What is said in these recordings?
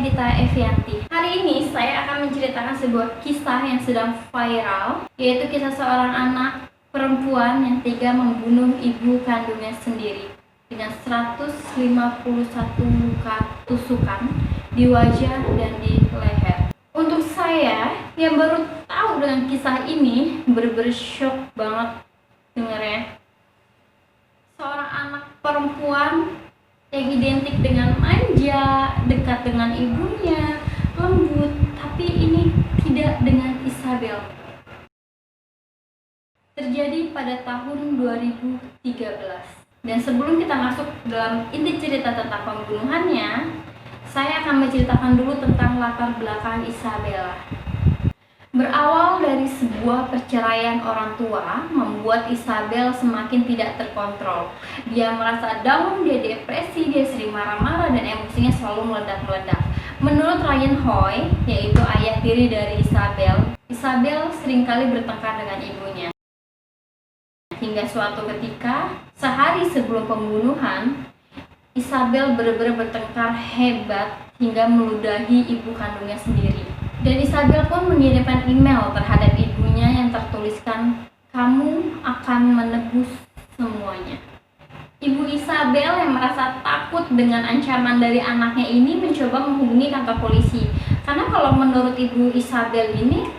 Dita Evianti. Hari ini saya akan menceritakan sebuah kisah yang sedang viral, yaitu kisah seorang anak perempuan yang tega membunuh ibu kandungnya sendiri dengan 151 luka tusukan di wajah dan di leher. Untuk saya yang baru tahu dengan kisah ini, bener-bener shock banget dengarnya. Seorang anak perempuan yang identik dengan manja, dekat dengan ibunya, lembut, tapi ini tidak dengan Isabel. Terjadi pada tahun 2013. Dan sebelum kita masuk dalam inti cerita tentang pembunuhannya, saya akan menceritakan dulu tentang latar belakang Isabella. Berawal dari sebuah perceraian orang tua membuat Isabel semakin tidak terkontrol. Dia merasa down, dia depresi, dia sering marah-marah dan emosinya selalu meledak-meledak. Menurut Ryan Hoy, yaitu ayah tiri dari Isabel, Isabel seringkali bertengkar dengan ibunya. Hingga suatu ketika, sehari sebelum pembunuhan, Isabel benar-benar bertengkar hebat hingga meludahi ibu kandungnya sendiri. Dan Isabel pun mengirimkan email terhadap ibunya yang tertuliskan, "Kamu akan menebus semuanya." Ibu Isabel yang merasa takut dengan ancaman dari anaknya ini mencoba menghubungi kantor polisi. Karena kalau menurut ibu Isabel ini,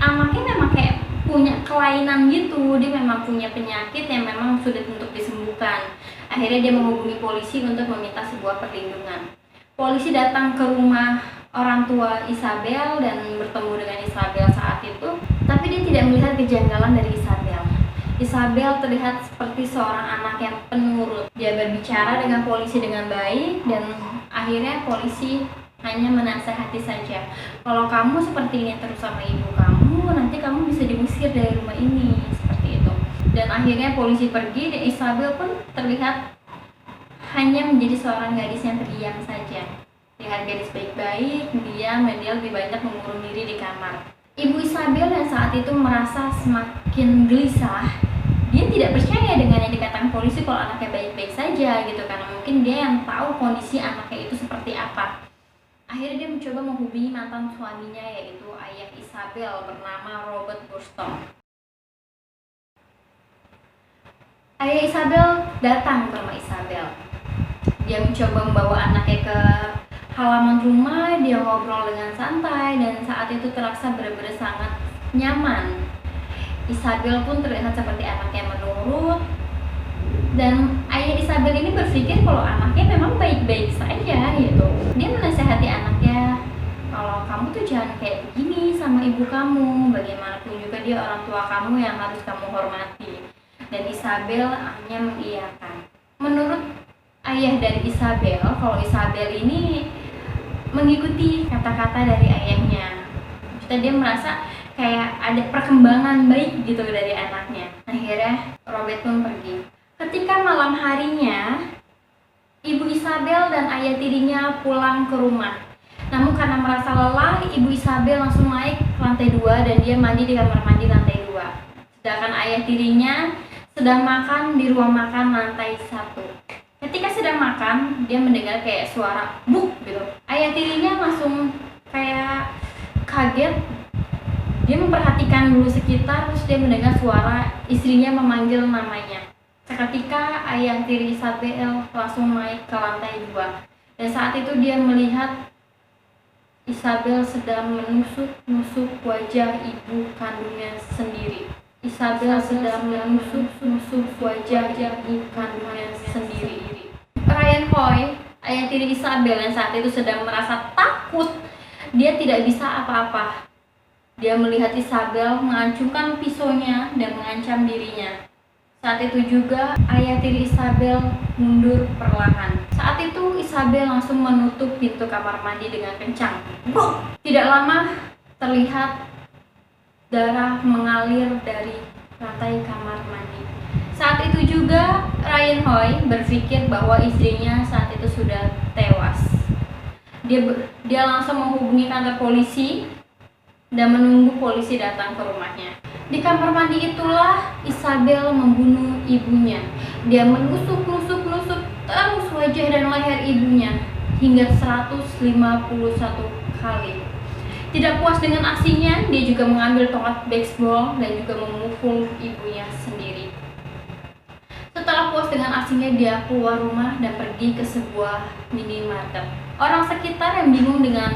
anaknya memang kayak punya kelainan gitu, dia memang punya penyakit yang memang sudah untuk disembuhkan. Akhirnya dia menghubungi polisi untuk meminta sebuah perlindungan. Polisi datang ke rumah orang tua Isabel dan bertemu dengan Isabel saat itu, tapi dia tidak melihat kejanggalan dari Isabel. Isabel terlihat seperti seorang anak yang penurut. Dia berbicara dengan polisi dengan baik dan akhirnya polisi hanya menasehati saja, "Kalau kamu seperti ini terus sama ibu kamu, nanti kamu bisa diusir dari rumah ini," seperti itu. Dan akhirnya polisi pergi dan Isabel pun terlihat hanya menjadi seorang gadis yang terdiam saja. Lihat gadis baik-baik, diam, dan dia lebih banyak mengurung diri di kamar. Ibu Isabel yang saat itu merasa semakin gelisah. Dia tidak percaya dengan yang dikatakan polisi kalau anaknya baik-baik saja gitu, karena mungkin dia yang tahu kondisi anaknya itu seperti apa. Akhirnya dia mencoba menghubungi mantan suaminya, yaitu ayah Isabel bernama Robert Burston. Ayah Isabel datang ke rumah Isabel. Dia mencoba membawa anaknya ke halaman rumah, dia ngobrol dengan santai dan saat itu terasa benar-benar sangat nyaman. Isabel pun terlihat seperti anak yang menurut, dan ayah Isabel ini berpikir kalau anaknya memang baik-baik saja gitu. Dia menasihati anaknya, "Kalau kamu tuh jangan kayak begini sama ibu kamu, bagaimanapun juga dia orang tua kamu yang harus kamu hormati." Dan Isabel hanya mengiyakan. Menurut ayah dari Isabel, kalau Isabel ini mengikuti kata-kata dari ayahnya. Jadi dia merasa kayak ada perkembangan baik gitu dari anaknya. Akhirnya Robert pun pergi. Ketika malam harinya, ibu Isabel dan ayah tirinya pulang ke rumah. Namun karena merasa lelah, ibu Isabel langsung naik ke lantai 2 dan dia mandi di kamar mandi lantai 2. Sedangkan ayah tirinya sedang makan di ruang makan lantai 1. Ketika sedang makan, dia mendengar kayak suara buk gitu. Ayah tirinya langsung kayak kaget. Dia memperhatikan dulu sekitar, terus dia mendengar suara istrinya memanggil namanya. Seketika ayah tiri Isabel langsung naik ke lantai 2. Dan saat itu dia melihat Isabel sedang menusuk-nusuk wajah ibu kandungnya sendiri. Isabel sedang menusuk-nusuk wajah ibu kandungnya sendiri. Ryan Hoy, ayah tiri Isabel yang saat itu sedang merasa takut, dia tidak bisa apa-apa. Dia melihat Isabel mengacungkan pisaunya dan mengancam dirinya. Saat itu juga ayah tiri Isabel mundur perlahan. Saat itu Isabel langsung menutup pintu kamar mandi dengan kencang. Tidak lama terlihat darah mengalir dari lantai kamar mandi. Saat itu juga Ryan Hoy berpikir bahwa istrinya saat itu sudah tewas. Dia langsung menghubungi kantor polisi dan menunggu polisi datang ke rumahnya. Di kamar mandi itulah Isabel membunuh ibunya. Dia menusuk terus wajah dan leher ibunya hingga 151 kali. Tidak puas dengan aksinya, dia juga mengambil tongkat baseball dan juga memukul ibunya sendiri. Setelah puas dengan aksinya, dia keluar rumah dan pergi ke sebuah minimarket. Orang sekitar yang bingung dengan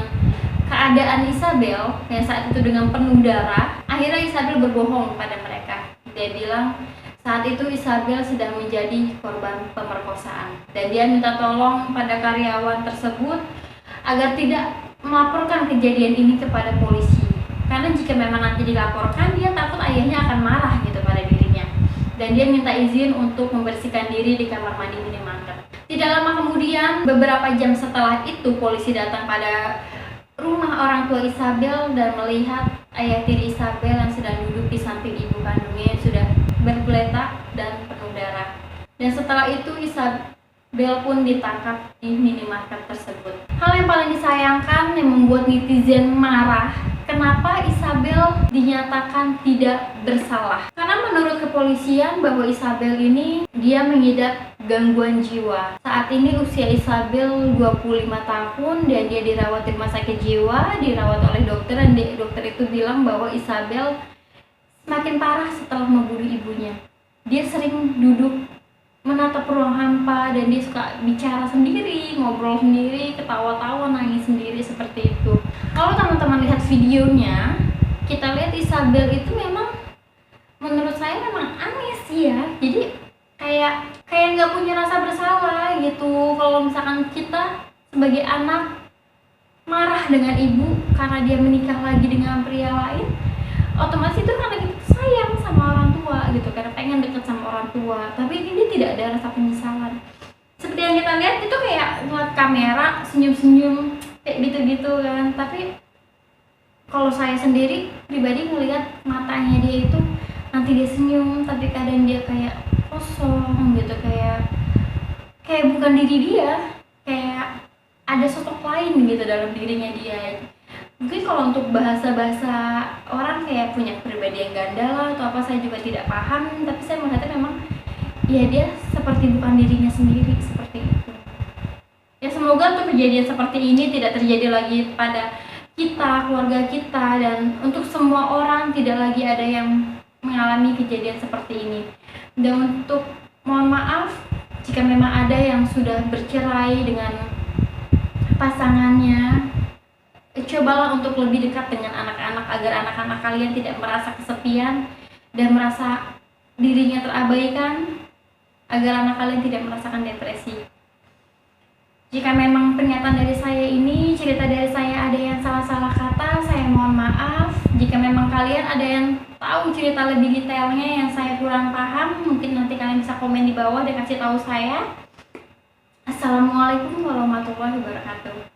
keadaan Isabel yang saat itu dengan penuh darah, akhirnya Isabel berbohong pada mereka. Dia bilang saat itu Isabel sedang menjadi korban pemerkosaan dan dia minta tolong pada karyawan tersebut agar tidak melaporkan kejadian ini kepada polisi, karena jika memang nanti dilaporkan, dia takut ayahnya akan marah gitu pada dirinya, dan dia minta izin untuk membersihkan diri di kamar mandi minimarket. Tidak lama kemudian, beberapa jam setelah itu, polisi datang pada rumah orang tua Isabel dan melihat ayah tiri Isabel yang sedang duduk di samping ibu kandungnya yang sudah bergeletak dan penuh darah. Dan setelah itu Isabel pun ditangkap di minimarket tersebut. Hal yang paling disayangkan yang membuat netizen marah, kenapa Isabel dinyatakan tidak bersalah? Karena menurut kepolisian bahwa Isabel ini dia mengidap gangguan jiwa. Saat ini usia Isabel 25 tahun dan dia dirawat di rumah sakit jiwa, dirawat oleh dokter, dan dokter itu bilang bahwa Isabel semakin parah setelah membunuh ibunya. Dia sering duduk menatap ruang hampa dan dia suka bicara sendiri, ngobrol sendiri, ketawa-tawa, nangis sendiri seperti itu. Kalau teman-teman lihat videonya, kita lihat Isabel itu memang menurut saya memang aneh sih ya. Jadi kayak nggak punya rasa bersalah gitu. Kalau misalkan kita sebagai anak marah dengan ibu karena dia menikah lagi dengan pria lain, otomatis itu karena kita sayang sama orang tua gitu, karena pengen deket sama orang tua, tapi ini dia tidak ada rasa penyesalan. Seperti yang kita lihat itu kayak ngeliat kamera senyum-senyum kayak gitu-gitu kan, tapi kalau saya sendiri pribadi ngelihat matanya dia itu nanti dia senyum tapi kadang dia kayak kosong gitu, kayak bukan diri dia, kayak ada sosok lain gitu dalam dirinya dia. Mungkin kalau untuk bahasa-bahasa orang kayak punya kepribadian ganda lah atau apa, saya juga tidak paham, tapi saya melihatnya memang ya dia seperti bukan dirinya sendiri, seperti itu. Ya semoga untuk kejadian seperti ini tidak terjadi lagi pada kita, keluarga kita, dan untuk semua orang tidak lagi ada yang mengalami kejadian seperti ini. Dan untuk mohon maaf jika memang ada yang sudah bercerai dengan pasangannya, cobalah untuk lebih dekat dengan anak-anak agar anak-anak kalian tidak merasa kesepian dan merasa dirinya terabaikan, agar anak kalian tidak merasakan depresi. Jika memang pernyataan dari saya ini, cerita dari saya ada yang salah-salah kata, saya mohon maaf. Jika memang kalian ada yang tahu cerita lebih detailnya yang saya kurang paham, mungkin nanti kalian bisa komen di bawah dan kasih tahu saya. Assalamualaikum warahmatullahi wabarakatuh.